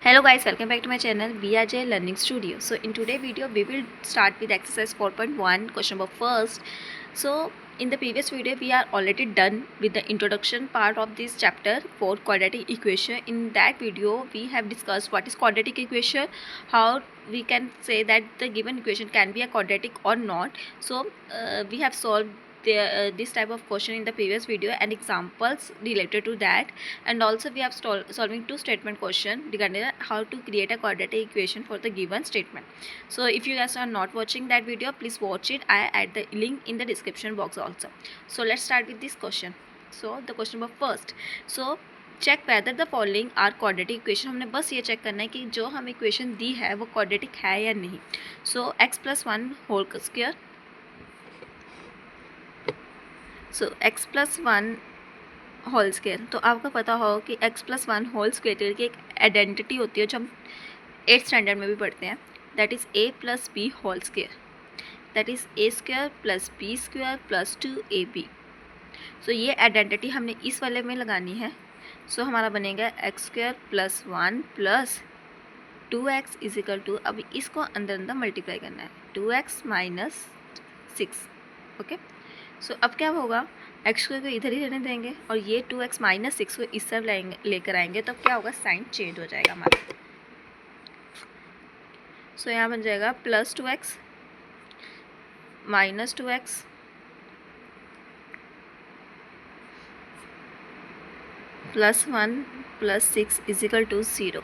Hello guys, welcome back to my channel BRJ Learning Studio. So in today's video we will start with exercise 4.1 question number first. So in the previous video we are already done with the introduction part of this chapter for quadratic equation. In that video we have discussed what is quadratic equation, how we can say that the given equation can be a quadratic or not. So we have solved this type of question in the previous video and examples related to that, and also we have solving two statement question regarding how to create a quadratic equation for the given statement. So if you guys are not watching that video, please watch it. I add the link in the description box also. So let's start with this question. So the question number first. So check whether the following are quadratic equation. हमने बस ये check करना है कि जो हम equation दी है वो क्वाड्रेटिक है या नहीं. सो x+1 होल स्क्वायर, सो x+1 होल स्क्वायर. तो आपको पता हो कि x+1 होल स्क्वायर की एक आइडेंटिटी होती है जो हम 8th स्टैंडर्ड में भी पढ़ते हैं. That is a+b whole square, that is a² + b² + 2ab. So ये आइडेंटिटी हमने इस वाले में लगानी है. सो हमारा बनेगा x² + 1 + 2x = अब इसको अंदर अंदर मल्टीप्लाई करना है 2x - 6. ओके. सो अब क्या होगा, x² को इधर ही रहने देंगे और ये 2x - 6 को इस तरफ लेकर आएंगे. तो क्या होगा, साइन चेंज हो जाएगा हमारा. सो यहाँ बन जाएगा +2x - 2x +1 + 6 = 0.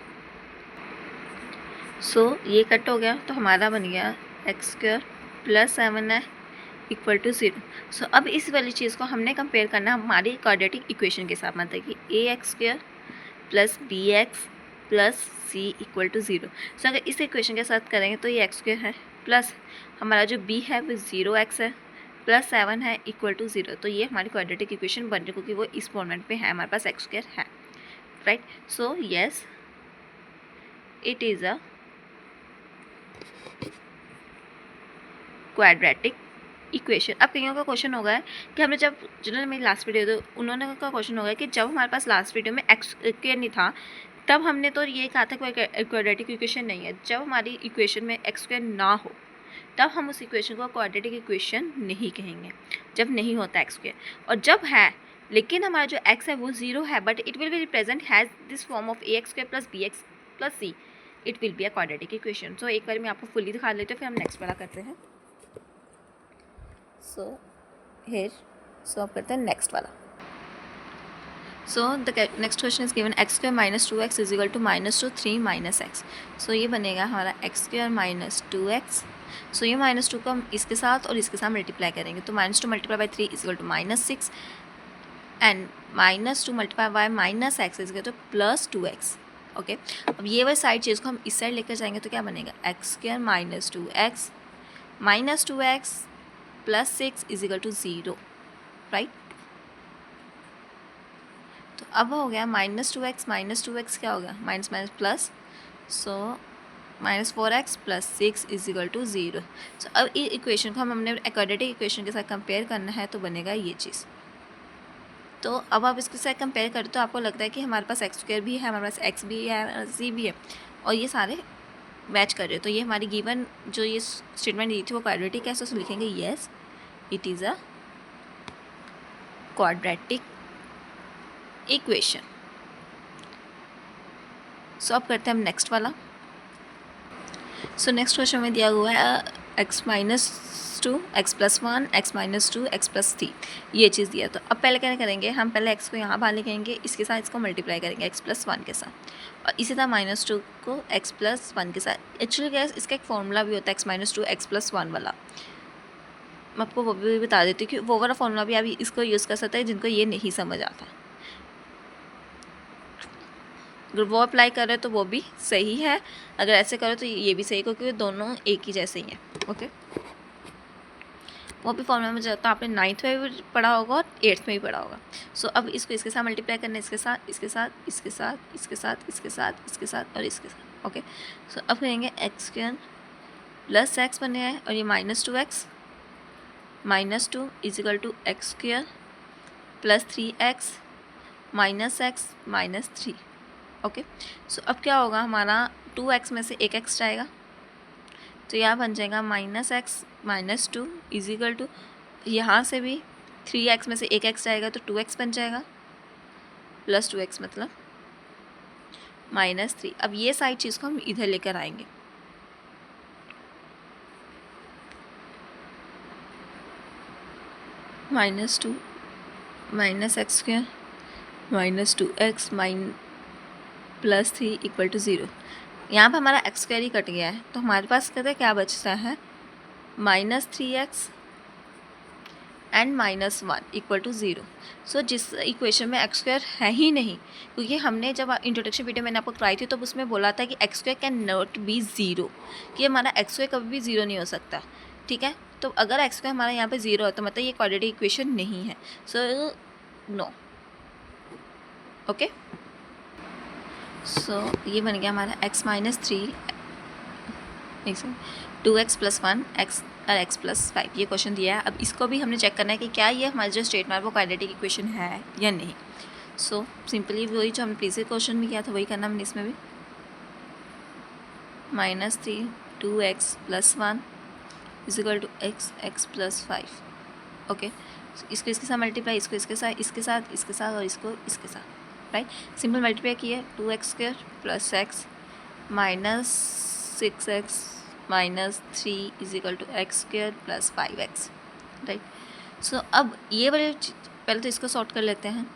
सो ये कट हो गया तो हमारा बन गया x² + 7 है = 0. सो अब इस वाली चीज़ को हमने कंपेयर करना हमारी क्वाड्रेटिक इक्वेशन के साथ, मतलब कि ax² + bx + c = 0. सो अगर इस इक्वेशन के साथ करेंगे तो ये x² है प्लस हमारा जो b है वो 0x है + 7 है = 0. तो ये हमारी क्वाड्रेटिक इक्वेशन बन रही, क्योंकि वो इस फॉर्मेट पे है, हमारे पास x² है. Right. So yes, it is a quadratic equation. अब कईयों का क्वेश्चन होगा है कि हमने जब जिन्होंने मेरी लास्ट वीडियो तो उन्होंने का क्वेश्चन होगा कि जब हमारे पास लास्ट वीडियो में x² नहीं था तब हमने तो ये कहा था कि क्वाड्रेटिक इक्वेशन नहीं है. जब हमारी इक्वेशन में x² ना हो तब हम उस इक्वेशन को क्वाड्रेटिक इक्वेशन नहीं कहेंगे, जब नहीं होता x². और जब है लेकिन हमारा जो x है वो 0 है but it will be represent has this form of ax² + bx + c, it will be a quadratic equation. So एक बार मैं आपको फुली दिखा लेती हूँ, फिर हम नेक्स्ट वाला करते हैं. सो हेयर सो अब करते हैं नेक्स्ट वाला. So the next question is given x² - 2x = -2 3 - x. सो ये बनेगा हमारा x² - 2x. सो ये -2 को हम इसके साथ और इसके साथ मल्टीप्लाई करेंगे तो -2 × 3 = -6 एंड -2 × -x = +2x. ओके. अब ये वाली साइड चीज़ को हम इस साइड लेकर जाएंगे तो क्या बनेगा, x² - 2x - 2x + 6 = 0. राइट. तो अब हो गया -2x - 2x क्या हो गया, माइनस माइनस प्लस. सो -4x + 6 = 0. सो अब इस इक्वेशन को हमने क्वाड्रेटिक इक्वेशन के साथ कंपेयर करना है तो बनेगा ये चीज़. तो अब आप इसके साथ कंपेयर करें तो आपको लगता है कि हमारे पास x² भी है, हमारे पास x भी है, c भी है और ये सारे मैच कर रहे हो. तो ये हमारी गिवन जो ये स्टेटमेंट दी थी वो क्वाड्रेटिक है. सो लिखेंगे yes, it is a quadratic equation. So अब करते हैं हम नेक्स्ट वाला. सो नेक्स्ट क्वेश्चन में दिया हुआ है x - 2 x + 1 x - 2 x + 3, ये चीज़ दिया. तो अब पहले क्या करेंगे, हम पहले x को यहाँ बाहर लिखेंगे, इसके साथ इसको मल्टीप्लाई करेंगे x + 1 के साथ और इसी तरह -2 को x + 1 के साथ. एक्चुअली क्या इसका एक फॉर्मूला भी होता है x - 2 x + 1 वाला. मैं आपको वो भी बता देती हूँ कि वो वाला फॉर्मूला भी आप इसको यूज़ कर सकते हैं जिनको ये नहीं समझ आता. अगर वो अप्लाई करें तो वो भी सही है, अगर ऐसे करो तो ये भी सही, क्योंकि दोनों एक ही जैसे ही हैं. ओके. वो भी फॉर्मूला में जाता आपने 9th में भी पढ़ा होगा और 8th में भी पढ़ा होगा. सो अब इसको इसके साथ मल्टीप्लाई करना है, इसके साथ इसके साथ इसके साथ इसके साथ इसके साथ इसके साथ और इसके साथ. ओके. सो अब करेंगे x² + x बने हैं और ये -2x - 2 = x² + 3x - x - 3. Okay, सो अब क्या होगा, हमारा 2x में से एक x जाएगा, तो यहाँ बन जाएगा -x -2 इजिकल टू, यहाँ से भी 3x में से एक x जाएगा तो 2x बन जाएगा, प्लस 2x मतलब -3। अब ये सारी चीज़ को हम इधर लेकर आएंगे, -2 -x² -2x +3 इक्वल टू 0। यहाँ पर हमारा x² ही कट गया है, तो हमारे पास कहते हैं क्या बचता है, -3x एंड -1 इक्वल टू 0। सो जिस इक्वेशन में x² है ही नहीं, क्योंकि हमने जब इंट्रोडक्शन वीडियो मैंने आपको कराई थी तो उसमें बोला था कि x² कैन नॉट बी 0, कि हमारा x² कभी भी 0 नहीं हो सकता, ठीक है। तो अगर x² हमारा यहाँ पे 0 है तो मतलब ये क्वाड्रेटिक इक्वेशन नहीं है, सो नो। ओके, सो ये बन गया हमारा x -3 2x + 1 x और x + 5, ये क्वेश्चन दिया है। अब इसको भी हमने चेक करना है कि क्या ये हमारा जो स्टेटमेंट है वो क्वाड्रेटिक इक्वेशन है या नहीं। सो सिंपली वही जो हमने प्रीवियस क्वेश्चन में किया था वही करना हमने इसमें भी, -3 2x + 1 = x + 5। ओके, इसको इसके साथ मल्टीप्लाई, इसको इसके साथ, इसके साथ, इसके साथ और इसको इसके साथ, राइट। सिंपल मल्टीप्लाई किए, 2x² + x -6x -3 = x² + 5x, right. सो अब ये वाले पहले तो इसको सॉर्ट कर लेते हैं,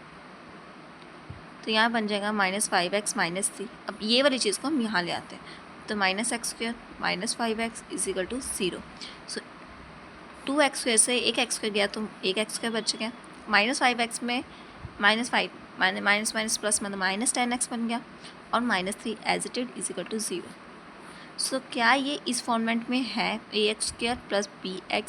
तो यहाँ बन जाएगा -5x -3। अब ये वाली चीज़ को हम यहाँ ले आते हैं, तो -x² -5x = 0। सो 2x² से एक x² गया तो एक x² बच गया, -5x में -5 माइनस प्लस मतलब -10x बन गया, और -3 एज इट इज = 0। सो क्या ये इस फॉर्मेट में है, ax² + bx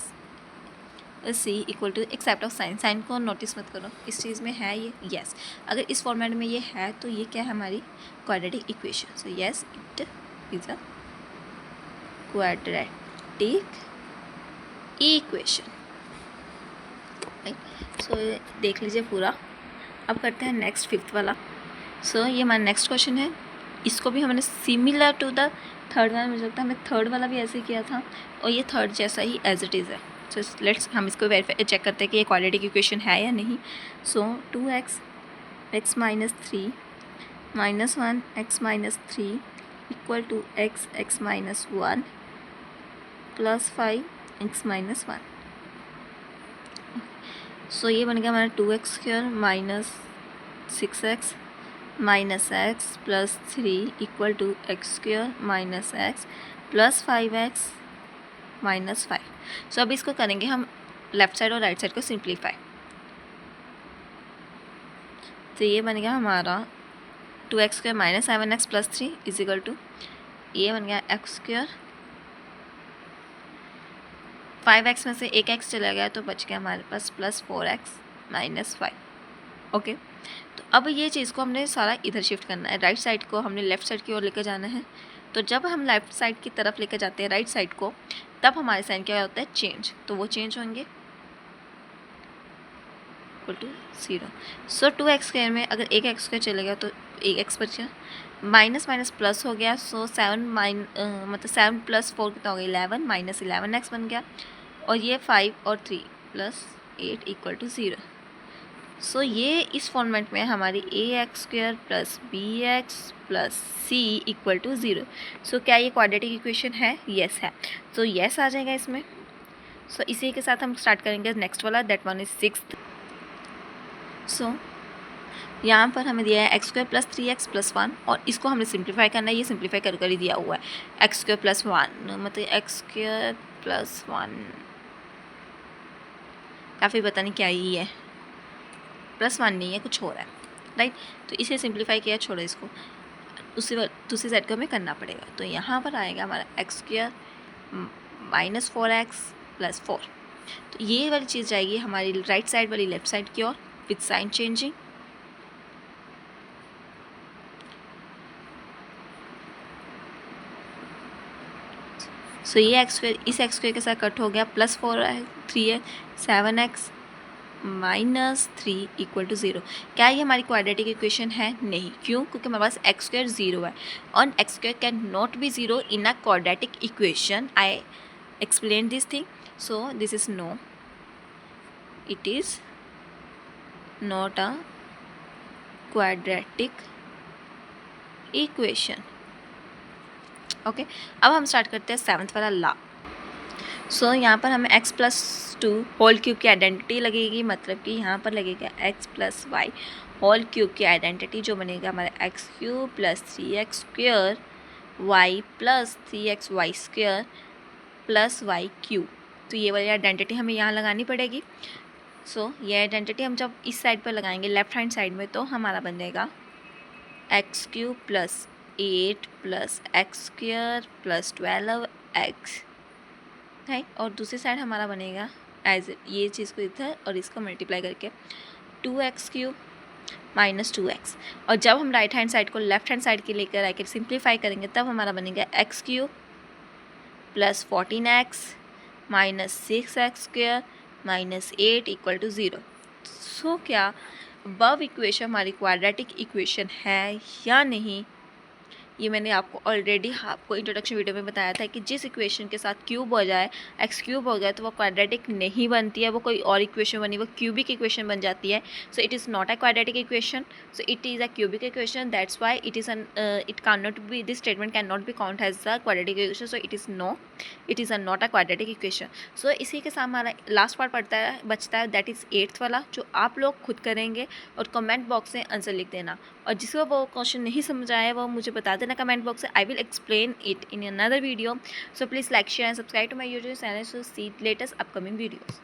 c = except of sign, sign को नोटिस मत करो, इस चीज़ में है ये, यस। अगर इस फॉर्मेट में ये है तो ये क्या है, हमारी quadratic equation. So yes, it is a quadratic equation, right. So देख लीजिए पूरा। अब करते हैं नेक्स्ट 5th वाला। सो ये हमारा नेक्स्ट क्वेश्चन है, इसको भी हमने सिमिलर टू द थर्ड वाला, मुझे लगता है हमें थर्ड वाला भी ऐसे ही किया था, और ये थर्ड जैसा ही एज इट इज़ है। सो लेट्स हम इसको वेरीफाई चेक करते हैं कि ये क्वाड्रेटिक इक्वेशन है या नहीं। सो 2x x - 3 -1 x - 3 = x x - 1 + 5 x - 1। सो ये बन गया हमारा 2x² - 6x -x + 3 = x² - x + 5x - 5। सो अब इसको करेंगे हम लेफ़्ट साइड और राइट साइड को सिंप्लीफाई, तो ये बन गया हमारा 2x² - 7x + 3 = ये बन गया x², 5x में से एक x चला गया तो बच गया हमारे पास +4x - 5। ओके, तो अब ये चीज़ को हमने सारा इधर शिफ्ट करना है, राइट साइड को हमने लेफ़्ट साइड की ओर लेकर जाना है। तो जब हम लेफ़्ट साइड की तरफ लेकर जाते हैं राइट साइड को, तब हमारे साइन क्या होता है, चेंज, तो वो चेंज होंगे = 0। सो 2x² में अगर एक x² चलेगा तो एक x बच गया, माइनस माइनस प्लस हो गया, सो 7 मतलब 7 + 4 कितना हो गया, 11 -11x बन गया, और ये 5 और 3 + 8 = 0। सो ये इस फॉर्मेट में हमारी ax² + bx + c = 0। सो क्या ये क्वाड्रेटिक इक्वेशन है, यस है, तो यस आ जाएगा इसमें। सो इसी के साथ हम स्टार्ट करेंगे नेक्स्ट वाला, दैट वन इज 6th। सो यहाँ पर हमें दिया है x² + 3x + 1, और इसको हमें सिंप्लीफाई करना है, ये सिंप्लीफाई कर ही दिया हुआ है। x² + 1 मतलब x² + 1 या फिर पता नहीं क्या ही है, +1 नहीं है, कुछ हो रहा है, राइट। तो इसे सिंप्लीफाई किया, छोड़ो इसको, दूसरी साइड को हमें करना पड़ेगा। तो यहाँ पर आएगा हमारा x² - 4x + 4। तो ये वाली चीज़ जाएगी हमारी राइट साइड वाली लेफ्ट साइड की ओर विथ साइन चेंजिंग। सो ये x² इस x² के साथ कट हो गया, +4 है, 3 है, 7x -3 इक्वल टू 0। क्या ये हमारी क्वाड्रेटिक इक्वेशन है? नहीं। क्यों? क्योंकि हमारे पास एक्स स्क्वायर 0 है और x square can not be 0 in a quadratic equation. I explain this thing, so this is no, it is not a quadratic equation. Okay, अब हम स्टार्ट करते हैं 7th वाला लॉ। सो यहाँ पर हमें x+2 होल क्यूब की आइडेंटिटी लगेगी, मतलब कि यहाँ पर लगेगा x+y होल क्यूब की आइडेंटिटी, जो बनेगा हमारा x³ + 3x² y + 3xy² + y³। तो ये वाली आइडेंटिटी हमें यहाँ लगानी पड़ेगी। सो ये आइडेंटिटी हम जब इस साइड पर लगाएंगे लेफ्ट हैंड साइड में, तो हमारा बनेगा x³ + 8 + x² + 12x, राइट। और दूसरी साइड हमारा बनेगा एज ये चीज़ को इधर और इसको मल्टीप्लाई करके 2x³ - 2x। और जब हम राइट हैंड साइड को लेफ्ट हैंड साइड के लेकर आके सिंप्लीफाई करेंगे, तब हमारा बनेगा x³ + 14x - 6x² - 8 equal to 0। सो क्या अबव इक्वेशन हमारी क्वाड्रेटिक इक्वेशन है या नहीं? ये मैंने आपको ऑलरेडी आपको इंट्रोडक्शन वीडियो में बताया था कि जिस इक्वेशन के साथ क्यूब हो जाए, x³ हो गया, तो वो क्वाड्रेटिक नहीं बनती है, वो कोई और इक्वेशन बनी, वो क्यूबिक इक्वेशन बन जाती है। So it is not a quadratic equation, so it is a cubic equation, that's why it is it can not be, this statement can not be count as the quadratic equation. So it is not a quadratic equation. So इसी के साथ हमारा last part बचता है, that is 8th वाला, जो आप लोग खुद करेंगे और कमेंट बॉक्स में आंसर लिख देना। और जिसको वो क्वेश्चन नहीं समझ आया वो मुझे बता देना कमेंट बॉक्स में। I will explain it in another video. So please like, share and subscribe to my YouTube channel to see latest upcoming videos.